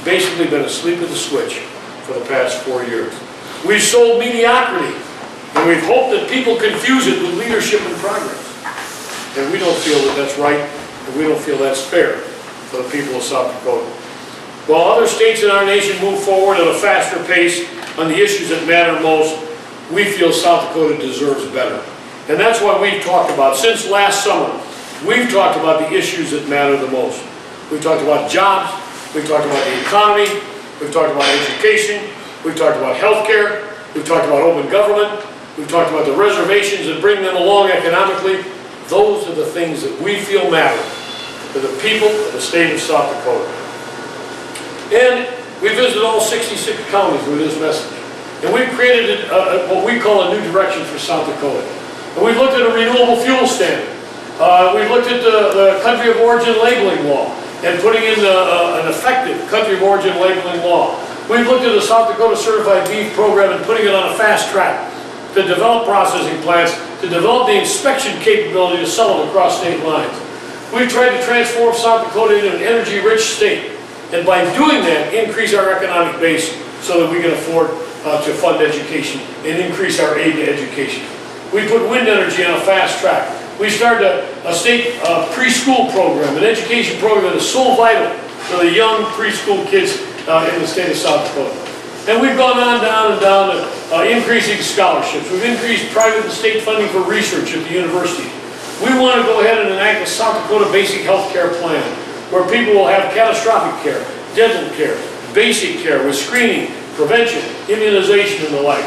basically been asleep at the switch for the past 4 years. We've sold mediocrity, and we've hoped that people confuse it with leadership and progress. And we don't feel that that's right, and we don't feel that's fair for the people of South Dakota. While other states in our nation move forward at a faster pace on the issues that matter most, we feel South Dakota deserves better. And that's what we've talked about. Since last summer, we've talked about the issues that matter the most. We've talked about jobs, we've talked about the economy, we've talked about education, we've talked about health care, we've talked about open government, we've talked about the reservations that bring them along economically. Those are the things that we feel matter to the people of the state of South Dakota. And we visited all 66 counties with this message. And we've created what we call a new direction for South Dakota. And we've looked at a renewable fuel standard. We've looked at the country of origin labeling law and putting in an effective country of origin labeling law. We've looked at the South Dakota Certified Beef program and putting it on a fast track to develop processing plants, to develop the inspection capability to sell it across state lines. We've tried to transform South Dakota into an energy-rich state, and by doing that, increase our economic base so that we can afford to fund education and increase our aid to education. We put wind energy on a fast track. We started a state preschool program, an education program that is so vital for the young preschool kids in the state of South Dakota. And we've gone on down and down to increasing scholarships. We've increased private and state funding for research at the university. We want to go ahead and enact a South Dakota basic health care plan where people will have catastrophic care, dental care, basic care with screening, prevention, immunization, and the like.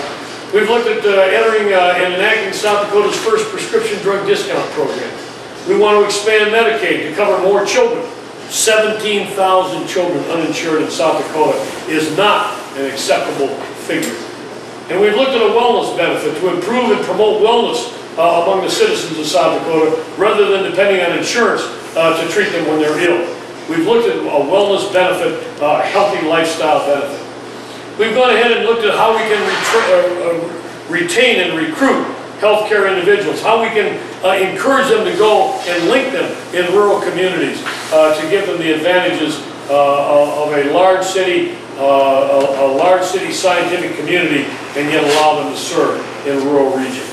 We've looked at entering and enacting South Dakota's first prescription drug discount program. We want to expand Medicaid to cover more children. 17,000 children uninsured in South Dakota is not an acceptable figure. And we've looked at a wellness benefit to improve and promote wellness among the citizens of South Dakota rather than depending on insurance to treat them when they're ill. We've looked at a wellness benefit, a healthy lifestyle benefit. We've gone ahead and looked at how we can retain and recruit healthcare individuals, how we can encourage them to go and link them in rural communities to give them the advantages of a large city scientific community and yet allow them to serve in rural regions.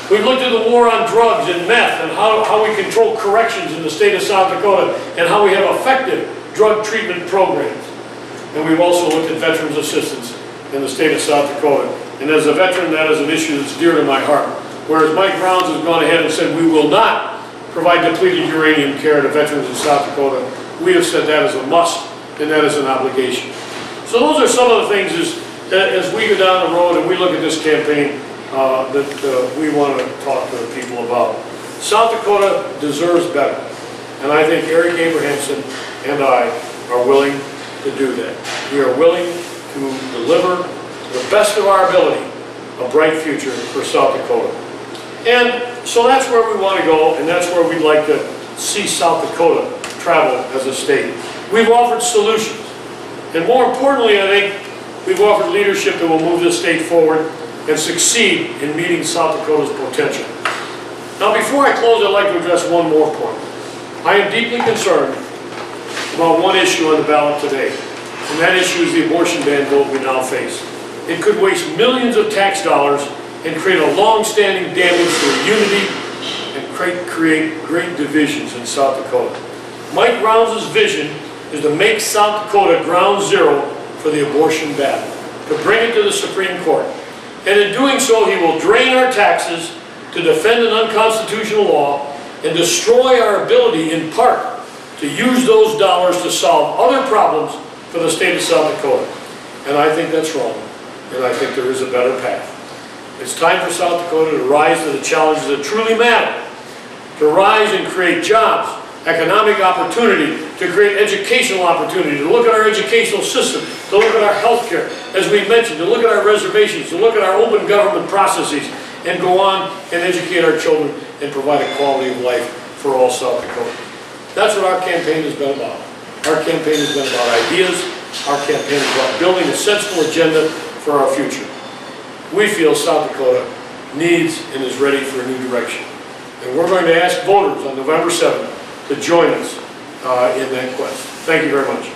We've looked at the war on drugs and meth and how we control corrections in the state of South Dakota and how we have effective drug treatment programs. And we've also looked at veterans assistance in the state of South Dakota. And as a veteran, that is an issue that's dear to my heart. Whereas Mike Rounds has gone ahead and said we will not provide depleted uranium care to veterans in South Dakota, we have said that is a must and that is an obligation. So those are some of the things as we go down the road and we look at this campaign that we want to talk to the people about. South Dakota deserves better. And I think Eric Abrahamson and I are willing to do that. We are willing to deliver to the best of our ability a bright future for South Dakota. And so that's where we want to go, and that's where we'd like to see South Dakota travel as a state. We've offered solutions. And more importantly, I think we've offered leadership that will move this state forward and succeed in meeting South Dakota's potential. Now, before I close, I'd like to address one more point. I am deeply concerned about one issue on the ballot today, and that issue is the abortion ban vote we now face. It could waste millions of tax dollars and create a long-standing damage to unity and create great divisions in South Dakota. Mike Rounds' vision is to make South Dakota ground zero for the abortion battle, to bring it to the Supreme Court. And in doing so, he will drain our taxes to defend an unconstitutional law and destroy our ability, in part, to use those dollars to solve other problems for the state of South Dakota. And I think that's wrong. And I think there is a better path. It's time for South Dakota to rise to the challenges that truly matter. To rise and create jobs, economic opportunity, to create educational opportunity, to look at our educational system, to look at our health care, as we mentioned, to look at our reservations, to look at our open government processes, and go on and educate our children and provide a quality of life for all South Dakota. That's what our campaign has been about. Our campaign has been about ideas. Our campaign is about building a sensible agenda for our future. We feel South Dakota needs and is ready for a new direction. And we're going to ask voters on November 7th to join us in that quest. Thank you very much.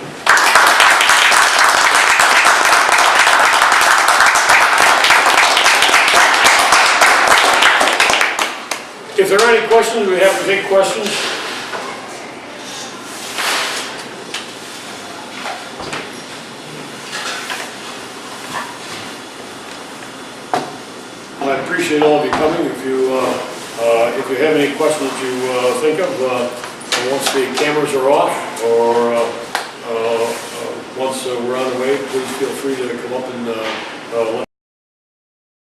If there are any questions, we have to take questions. I appreciate all of you coming. If you have any questions that you think of, once the cameras are off, or once we're on the way, please feel free to come up and let